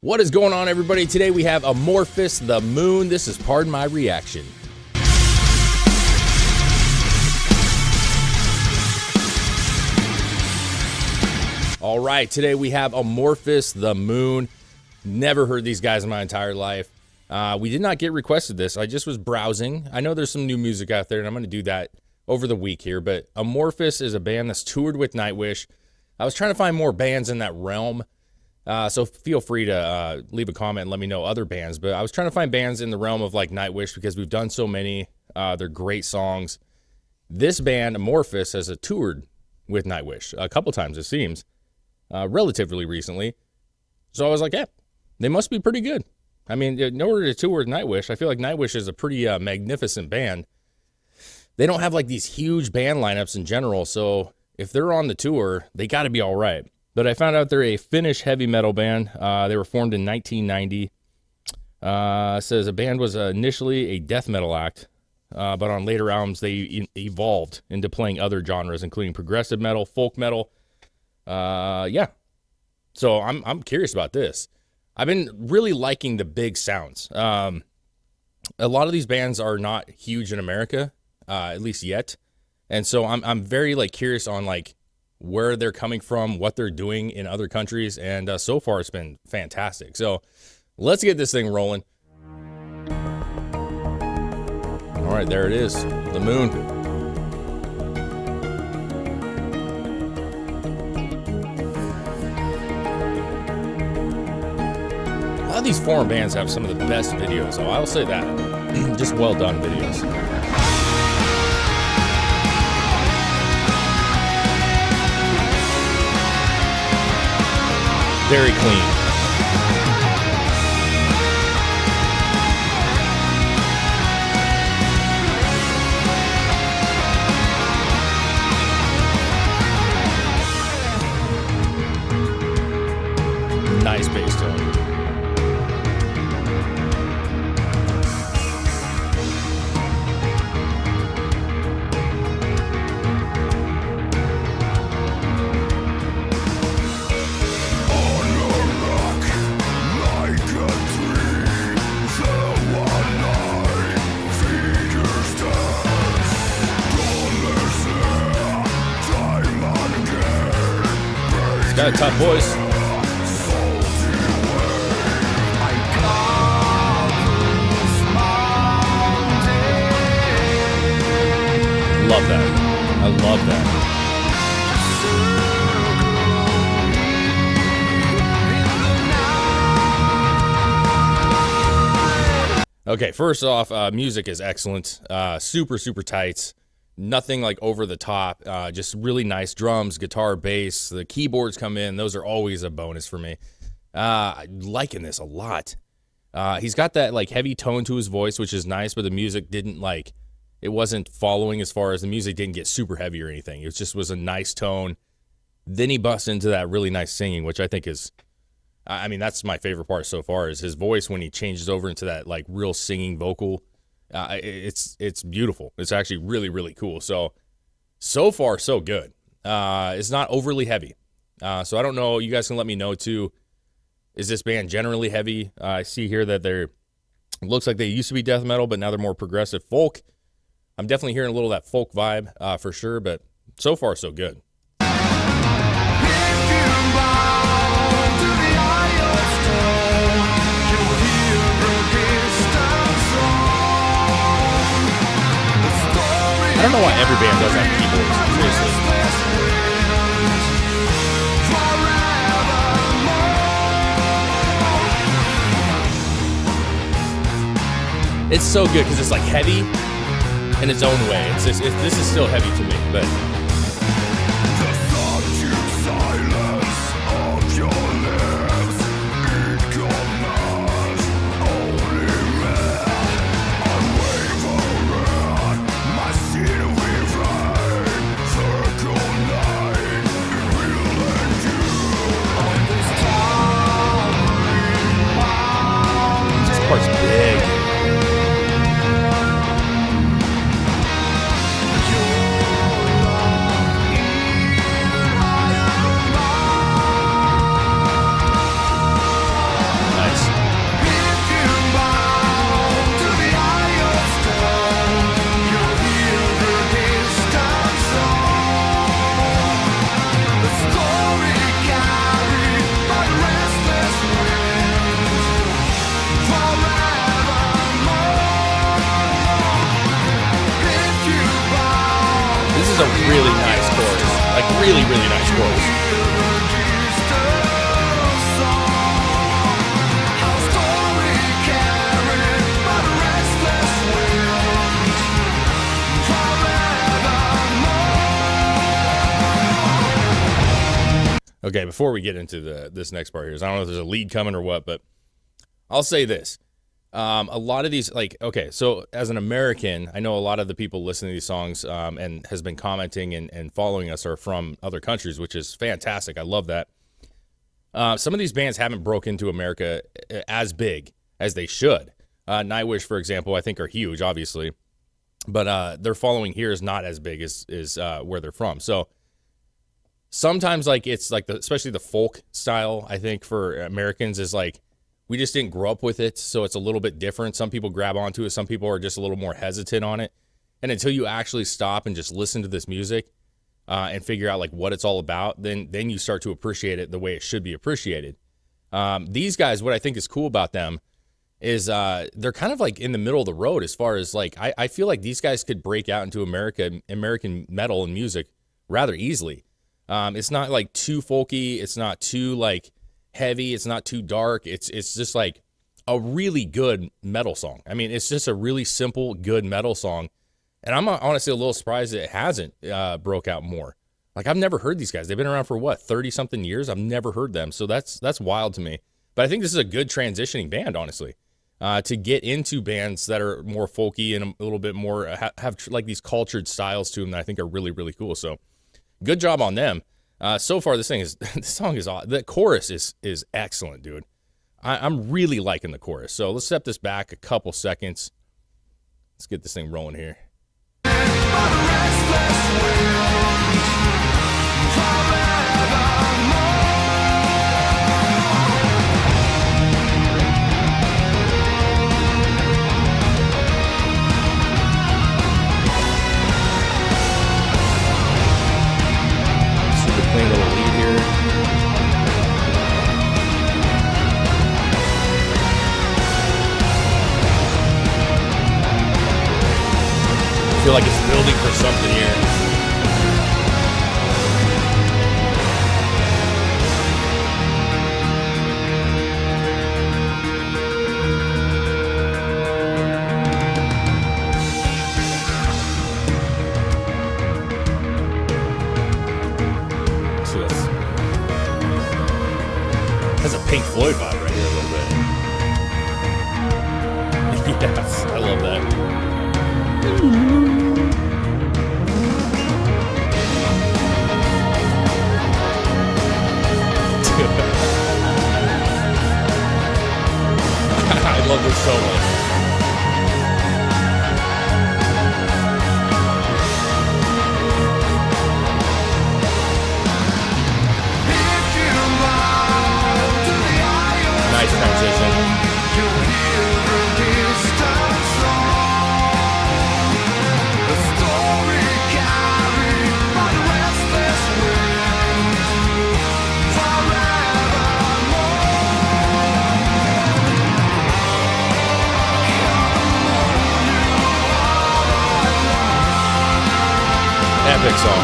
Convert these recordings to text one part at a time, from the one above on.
What is going on, everybody? Today we have AMORPHIS, The Moon. This is Pardon My Reaction. All right, today we have AMORPHIS, The Moon. Never heard these guys in my entire life. We did not get requested this. I just was browsing. I know there's some new music out there, and I'm going to do that over the week here. But AMORPHIS is a band that's toured with Nightwish. I was trying to find more bands in that realm. So feel free to leave a comment and let me know other bands. But I was trying to find bands in the realm of like Nightwish because we've done so many. They're great songs. This band, AMORPHIS, has toured with Nightwish a couple times, it seems, relatively recently. So I was like, yeah, they must be pretty good. I mean, in order to tour with Nightwish, I feel like Nightwish is a pretty magnificent band. They don't have like these huge band lineups in general. So if they're on the tour, they got to be all right. But I found out they're a Finnish heavy metal band. They were formed in 1990. Says a band was initially a death metal act, but on later albums they evolved into playing other genres, including progressive metal, folk metal. Yeah. So I'm curious about this. I've been really liking the big sounds. A lot of these bands are not huge in America, at least yet, and so I'm very like curious on like where they're coming from, what they're doing in other countries, and so far it's been fantastic. So let's get this thing rolling. All right, there it is, The Moon. A lot of these foreign bands have some of the best videos, so I'll say that. Just well done videos. Very clean. Nice bass tone. Got a tough voice. Love that. I love that. Okay, first off, music is excellent. Super tight. Nothing like over the top, just really nice drums, guitar, bass. The keyboards come in. Those are always a bonus for me. Liking this a lot. He's got that like heavy tone to his voice, which is nice, but the music didn't like, it wasn't following as far as the music didn't get super heavy or anything. It just was a nice tone. Then he busts into that really nice singing, which I think is, I mean, that's my favorite part so far is his voice when he changes over into that like real singing vocal. It's beautiful. It's actually really cool. So far so good. It's not overly heavy. So I don't know. You guys can let me know too. Is this band generally heavy? I see here that looks like they used to be death metal, but now they're more progressive folk. I'm definitely hearing a little of that folk vibe for sure, but so far so good. I don't know why every band does have keyboards, seriously. It's so good because it's like heavy in its own way. This is still heavy to me, but this part's big. really nice chorus. Okay, before we get into this next part here, I don't know if there's a lead coming or what, but I'll say this. A lot of these, like, okay, so as an American, I know a lot of the people listening to these songs and has been commenting and following us are from other countries, which is fantastic. I love that. Some of these bands haven't broke into America as big as they should. Nightwish, for example, I think are huge, obviously, but their following here is not as big as where they're from. So sometimes, like, it's like especially the folk style, I think for Americans is like, we just didn't grow up with it, so it's a little bit different. Some people grab onto it. Some people are just a little more hesitant on it. And until you actually stop and just listen to this music and figure out like what it's all about, then you start to appreciate it the way it should be appreciated. These guys, what I think is cool about them is they're kind of like in the middle of the road as far as like, I feel like these guys could break out into American metal and music rather easily. It's not like too folky. It's not too like heavy. It's not too dark. It's just like a really good metal song. I mean, it's just a really simple, good metal song. And I'm honestly a little surprised that it hasn't broke out more. Like, I've never heard these guys. They've been around for what, 30 something years? I've never heard them. So that's wild to me. But I think this is a good transitioning band, honestly, to get into bands that are more folky and a little bit more have like these cultured styles to them that I think are really, really cool. So good job on them. So far, this song is awesome. The chorus is excellent, dude. I'm really liking the chorus. So let's step this back a couple seconds. Let's get this thing rolling here. Clean little lead here. I feel like it's building for something here. Has a Pink Floyd vibe right here a little bit. Yes, I love that. I love this so much. Nice transition. Epic song.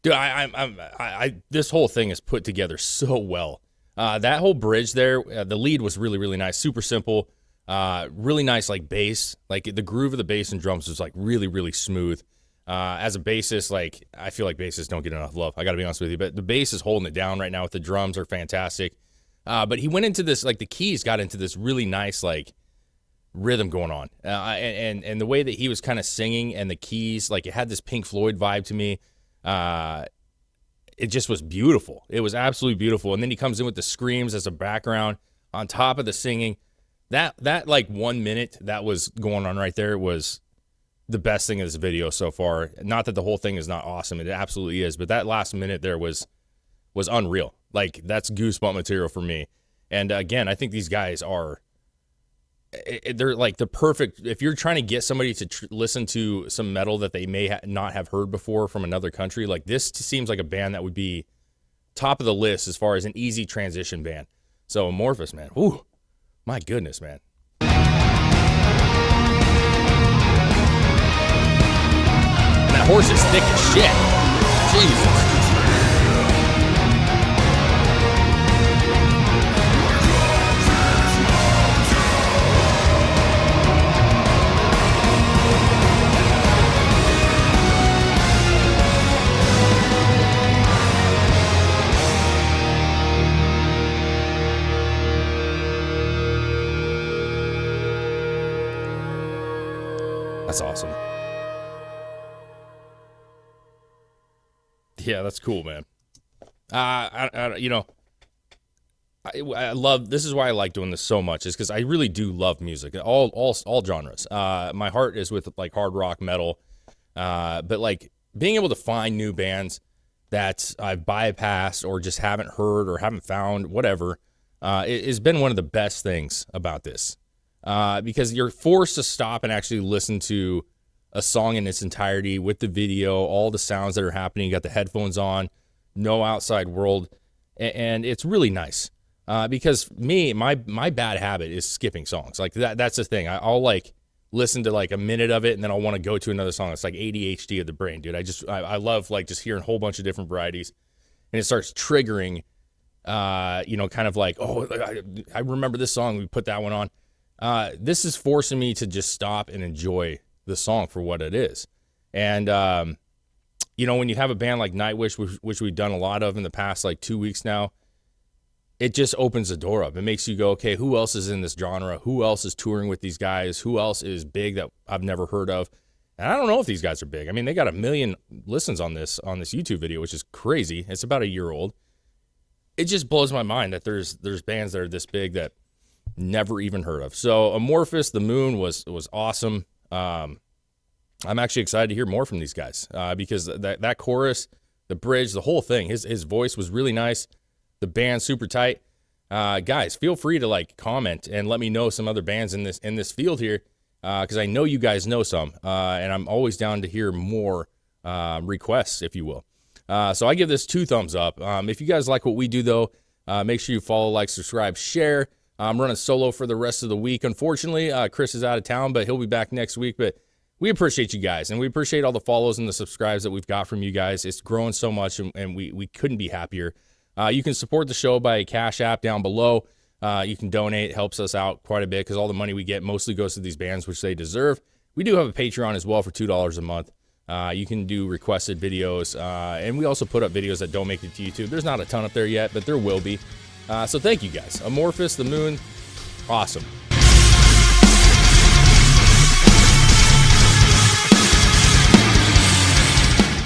Dude, this whole thing is put together so well. That whole bridge there, the lead was really, really nice. Super simple. Really nice, like, bass. Like, the groove of the bass and drums was, like, really, really smooth. As a bassist, like, I feel like bassists don't get enough love. I got to be honest with you. But the bass is holding it down right now with the drums are fantastic. But he went into this, like, the keys got into this really nice, like, rhythm going on. And the way that he was kind of singing and the keys, like, it had this Pink Floyd vibe to me. It just was beautiful. It was absolutely beautiful. And then he comes in with the screams as a background on top of the singing. That like 1 minute that was going on right there was the best thing of this video so far. Not that the whole thing is not awesome. It absolutely is. But that last minute there was unreal. Like, that's goosebump material for me. And again, I think these guys are they're like the perfect, if you're trying to get somebody to listen to some metal that they may not have heard before from another country, like this seems like a band that would be top of the list as far as an easy transition band. So AMORPHIS, man. Ooh, my goodness, man. And that horse is thick as shit. Jesus. That's awesome. Yeah, that's cool, man. I love, this is why I like doing this so much, is because I really do love music, all genres. My heart is with like hard rock, metal, but like being able to find new bands that I've bypassed or just haven't heard or haven't found, whatever, it has been one of the best things about this. Because you're forced to stop and actually listen to a song in its entirety with the video, all the sounds that are happening. You got the headphones on, no outside world, and it's really nice. Because my bad habit is skipping songs. Like that's the thing. I'll like listen to like a minute of it and then I'll want to go to another song. It's like ADHD of the brain, dude. I love like just hearing a whole bunch of different varieties, and it starts triggering, kind of like, oh, I remember this song. We put that one on. This is forcing me to just stop and enjoy the song for what it is. And, when you have a band like Nightwish, which we've done a lot of in the past, like 2 weeks now, it just opens the door up. It makes you go, okay, who else is in this genre? Who else is touring with these guys? Who else is big that I've never heard of? And I don't know if these guys are big. I mean, they got 1 million listens on this YouTube video, which is crazy. It's about a year old. It just blows my mind that there's bands that are this big that never even heard of. So AMORPHIS, The Moon was awesome. I'm actually excited to hear more from these guys because that chorus, the bridge, the whole thing, his voice was really nice. The band's super tight. Guys, feel free to like comment and let me know some other bands in this field here because I know you guys know some, and I'm always down to hear more requests, if you will. So I give this 2 thumbs up. If you guys like what we do, though, make sure you follow, like, subscribe, share. I'm running solo for the rest of the week. Unfortunately, Chris is out of town, but he'll be back next week. But we appreciate you guys, and we appreciate all the follows and the subscribes that we've got from you guys. It's growing so much, and we couldn't be happier. You can support the show by a Cash App down below. You can donate. It helps us out quite a bit because all the money we get mostly goes to these bands, which they deserve. We do have a Patreon as well for $2 a month. You can do requested videos, and we also put up videos that don't make it to YouTube. There's not a ton up there yet, but there will be. So thank you guys. AMORPHIS, The Moon, awesome.